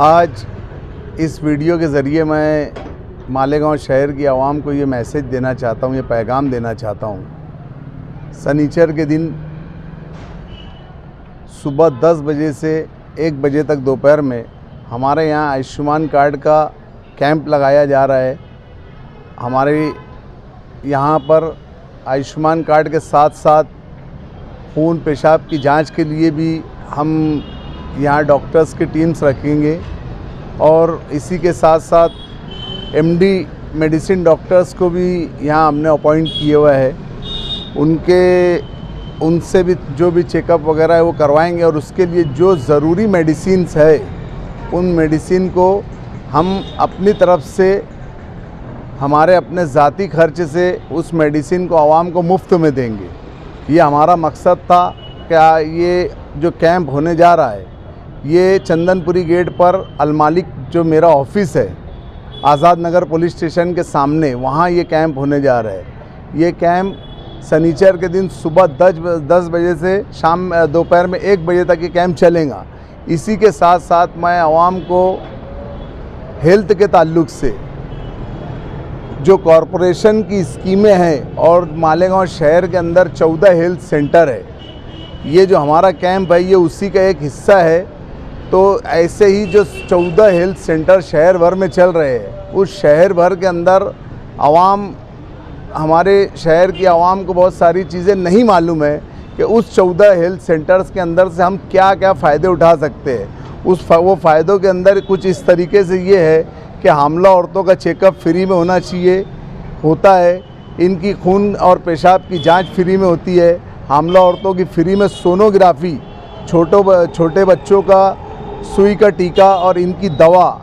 आज इस वीडियो के ज़रिए मैं मालेगांव शहर की आवाम को ये मैसेज देना चाहता हूँ, ये पैगाम देना चाहता हूँ। शनिचर के दिन सुबह 10 बजे से 1 बजे तक दोपहर में हमारे यहाँ आयुष्मान कार्ड का कैंप लगाया जा रहा है। हमारे यहाँ पर आयुष्मान कार्ड के साथ साथ खून पेशाब की जांच के लिए भी हम यहाँ डॉक्टर्स की टीम्स रखेंगे और इसी के साथ साथ एमडी मेडिसिन डॉक्टर्स को भी यहाँ हमने अपॉइंट किए हुआ है। उनसे भी जो भी चेकअप वगैरह है वो करवाएंगे और उसके लिए जो ज़रूरी मेडिसिन्स है उन मेडिसिन को हम अपनी तरफ से हमारे अपने ज़ाती खर्च से उस मेडिसिन को आवाम को मुफ्त में देंगे। ये हमारा मकसद था। क्या ये जो कैंप होने जा रहा है ये चंदनपुरी गेट पर अलमालिक जो मेरा ऑफिस है आज़ाद नगर पुलिस स्टेशन के सामने, वहाँ ये कैंप होने जा रहा है। ये कैंप शनिचर के दिन सुबह 10 बजे से शाम दोपहर में 1 बजे तक ये कैंप चलेगा। इसी के साथ साथ मैं आवाम को हेल्थ के ताल्लुक़ से जो कॉरपोरेशन की स्कीमें हैं और मालेगांव शहर के अंदर 14 हेल्थ सेंटर है, ये जो हमारा कैंप है ये उसी का एक हिस्सा है। तो ऐसे ही जो 14 हेल्थ सेंटर शहर भर में चल रहे हैं, उस शहर भर के अंदर हमारे शहर की आवाम को बहुत सारी चीज़ें नहीं मालूम है कि उस 14 हेल्थ सेंटर्स के अंदर से हम क्या क्या फ़ायदे उठा सकते हैं। वो फ़ायदों के अंदर कुछ इस तरीके से ये है कि हामला औरतों का चेकअप फ्री में होना चाहिए, होता है। इनकी खून और पेशाब की जांच फ्री में होती है। हामला औरतों की फ्री में सोनोग्राफी, छोटे बच्चों का सुई का टीका और इनकी दवा,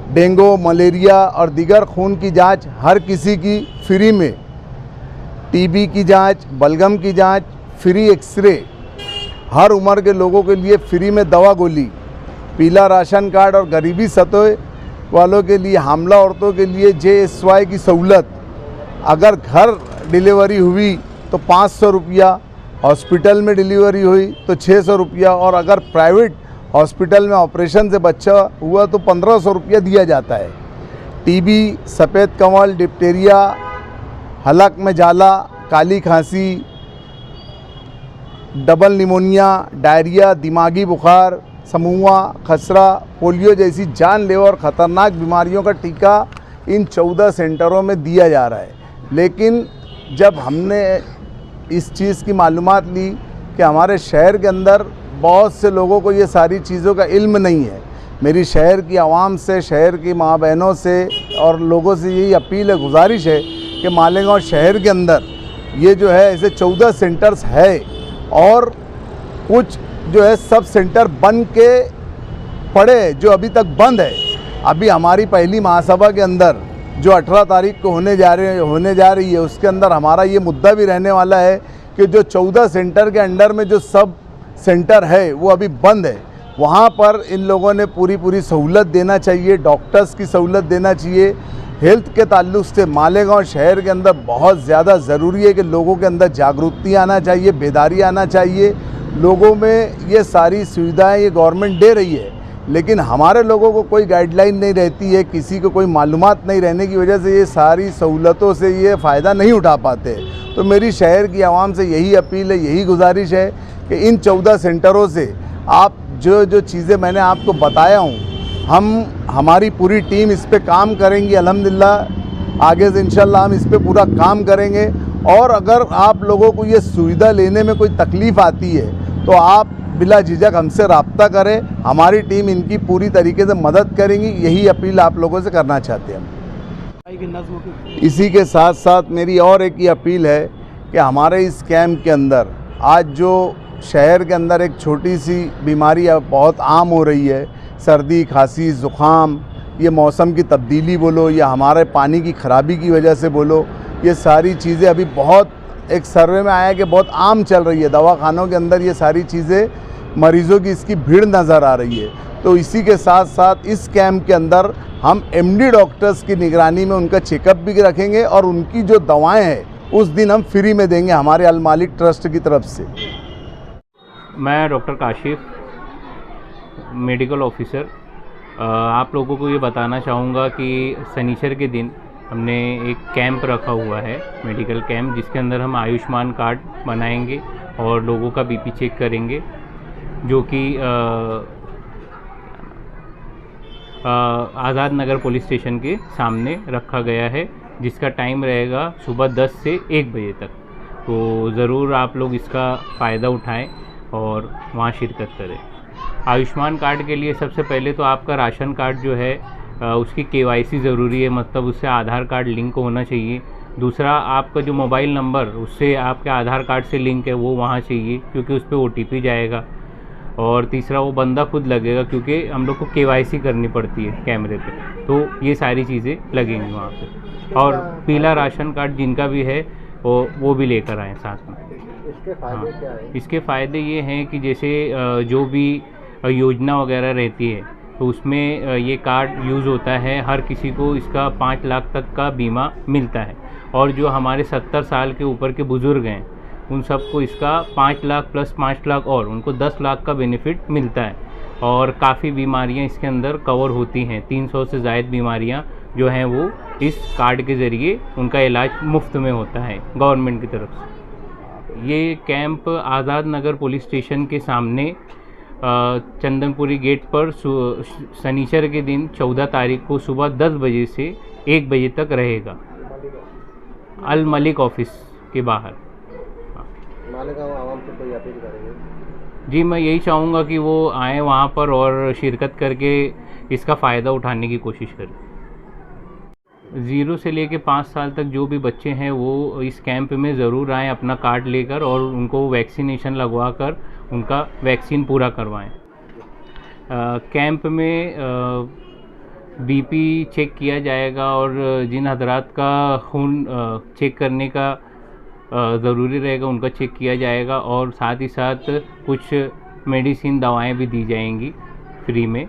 डेंगू, मलेरिया और दीगर खून की जांच हर किसी की फ्री में, टीबी की जांच, बलगम की जांच, फ्री एक्सरे, हर उम्र के लोगों के लिए फ्री में दवा गोली, पीला राशन कार्ड और गरीबी सतह वालों के लिए, हामला औरतों के लिए JSY की सहूलत। अगर घर डिलीवरी हुई तो 500 रुपया, हॉस्पिटल में डिलीवरी हुई तो 600 रुपया और अगर प्राइवेट हॉस्पिटल में ऑपरेशन से बच्चा हुआ तो 1500 रुपया दिया जाता है। टीबी, सफ़ेद कंवल, डिप्टेरिया, हलक में जाला, काली खांसी, डबल निमोनिया, डायरिया, दिमागी बुखार, समूहा, खसरा, पोलियो जैसी जानलेवा और ख़तरनाक बीमारियों का टीका इन 14 सेंटरों में दिया जा रहा है। लेकिन जब हमने इस चीज़ की मालूमात ली कि हमारे शहर के अंदर बहुत से लोगों को ये सारी चीज़ों का इल्म नहीं है, मेरी शहर की आवाम से, शहर की माँ बहनों से और लोगों से यही अपील है, गुजारिश है कि मालेगांव शहर के अंदर ये जो है ऐसे 14 सेंटर्स है और कुछ जो है सब सेंटर बन के पड़े जो अभी तक बंद है। अभी हमारी पहली महासभा के अंदर जो 18 तारीख को होने जा रही है उसके अंदर हमारा ये मुद्दा भी रहने वाला है कि जो 14 सेंटर के अंडर में जो सब सेंटर है वो अभी बंद है, वहाँ पर इन लोगों ने पूरी सहूलत देना चाहिए, डॉक्टर्स की सहूलत देना चाहिए। हेल्थ के ताल्लुक़ से मालेगांव शहर के अंदर बहुत ज़्यादा ज़रूरी है कि लोगों के अंदर जागरूकता आना चाहिए, बेदारी आना चाहिए। लोगों में ये सारी सुविधाएं ये गवर्नमेंट दे रही है, लेकिन हमारे लोगों को कोई गाइडलाइन नहीं रहती है, किसी को कोई मालूमात नहीं रहने की वजह से ये सारी सहूलतों से ये फ़ायदा नहीं उठा पाते। तो मेरी शहर की आवाम से यही अपील है, यही गुजारिश है कि इन 14 सेंटरों से आप जो चीज़ें मैंने आपको बताया हूँ, हमारी पूरी टीम इस पे काम करेंगी। अल्हम्दुलिल्लाह आगे से इंशाल्लाह हम इस पे पूरा काम करेंगे। और अगर आप लोगों को ये सुविधा लेने में कोई तकलीफ़ आती है तो आप बिला झिझक हमसे रब्ता करें, हमारी टीम इनकी पूरी तरीके से मदद करेंगी। यही अपील आप लोगों से करना चाहते हैं। इसी के साथ साथ मेरी और एक ही अपील है कि हमारे इस कैंप के अंदर आज जो शहर के अंदर एक छोटी सी बीमारी बहुत आम हो रही है, सर्दी, खांसी, ज़ुकाम, ये मौसम की तब्दीली बोलो या हमारे पानी की ख़राबी की वजह से बोलो, ये सारी चीज़ें अभी बहुत एक सर्वे में आया कि बहुत आम चल रही है। दवाखानों के अंदर ये सारी चीज़ें मरीज़ों की इसकी भीड़ नज़र आ रही है। तो इसी के साथ साथ इस कैंप के अंदर हम एमडी डॉक्टर्स की निगरानी में उनका चेकअप भी रखेंगे और उनकी जो दवाएं हैं उस दिन हम फ्री में देंगे हमारे अलमालिक ट्रस्ट की तरफ से। मैं डॉक्टर काशिफ, मेडिकल ऑफिसर आप लोगों को ये बताना चाहूँगा कि शनिचर के दिन हमने एक कैंप रखा हुआ है, मेडिकल कैंप, जिसके अंदर हम आयुष्मान कार्ड बनाएंगे और लोगों का बीपी चेक करेंगे, जो कि आज़ाद नगर पुलिस स्टेशन के सामने रखा गया है, जिसका टाइम रहेगा सुबह 10 से 1 बजे तक। तो ज़रूर आप लोग इसका फ़ायदा उठाएं और वहाँ शिरकत करें। आयुष्मान कार्ड के लिए सबसे पहले तो आपका राशन कार्ड जो है उसकी केवाईसी ज़रूरी है, मतलब उससे आधार कार्ड लिंक होना चाहिए। दूसरा, आपका जो मोबाइल नंबर उससे आपके आधार कार्ड से लिंक है वो वहाँ चाहिए, क्योंकि उस पर OTP जाएगा। और तीसरा, वो बंदा खुद लगेगा, क्योंकि हम लोग को केवाईसी करनी पड़ती है कैमरे पे, तो ये सारी चीज़ें लगेंगी वहाँ पे। और पीला राशन कार्ड जिनका भी है वो भी लेकर आएँ साथ में। इसके फायदे क्या है? इसके फ़ायदे ये हैं कि जैसे जो भी योजना वगैरह रहती है तो उसमें ये कार्ड यूज़ होता है, हर किसी को इसका 5 लाख तक का बीमा मिलता है। और जो हमारे 70 साल के ऊपर के बुज़ुर्ग हैं उन सबको इसका 5 लाख प्लस 5 लाख और उनको 10 लाख का बेनिफिट मिलता है। और काफ़ी बीमारियां इसके अंदर कवर होती हैं, 300 से ज़ायद बीमारियां जो हैं वो इस कार्ड के ज़रिए उनका इलाज मुफ्त में होता है गवर्नमेंट की तरफ से। ये camp Azad Nagar police station के सामने चंदनपुरी गेट पर शनिचर के दिन 14 तारीख को सुबह 10 बजे से 1 बजे तक रहेगा, अल मलिक ऑफिस के बाहर। मालेगांव आवाम से कोई अपील करेंगे? जी, मैं यही चाहूँगा कि वो आएँ वहाँ पर और शिरकत करके इसका फ़ायदा उठाने की कोशिश करें। 0 से लेके 5 साल तक जो भी बच्चे हैं वो इस कैंप में ज़रूर आएँ अपना कार्ड लेकर, और उनको वैक्सीनेशन लगवा कर उनका वैक्सीन पूरा करवाएं। कैंप में बीपी चेक किया जाएगा, और जिन हजरात का खून चेक करने का ज़रूरी रहेगा उनका चेक किया जाएगा, और साथ ही साथ कुछ मेडिसिन दवाएं भी दी जाएंगी फ्री में।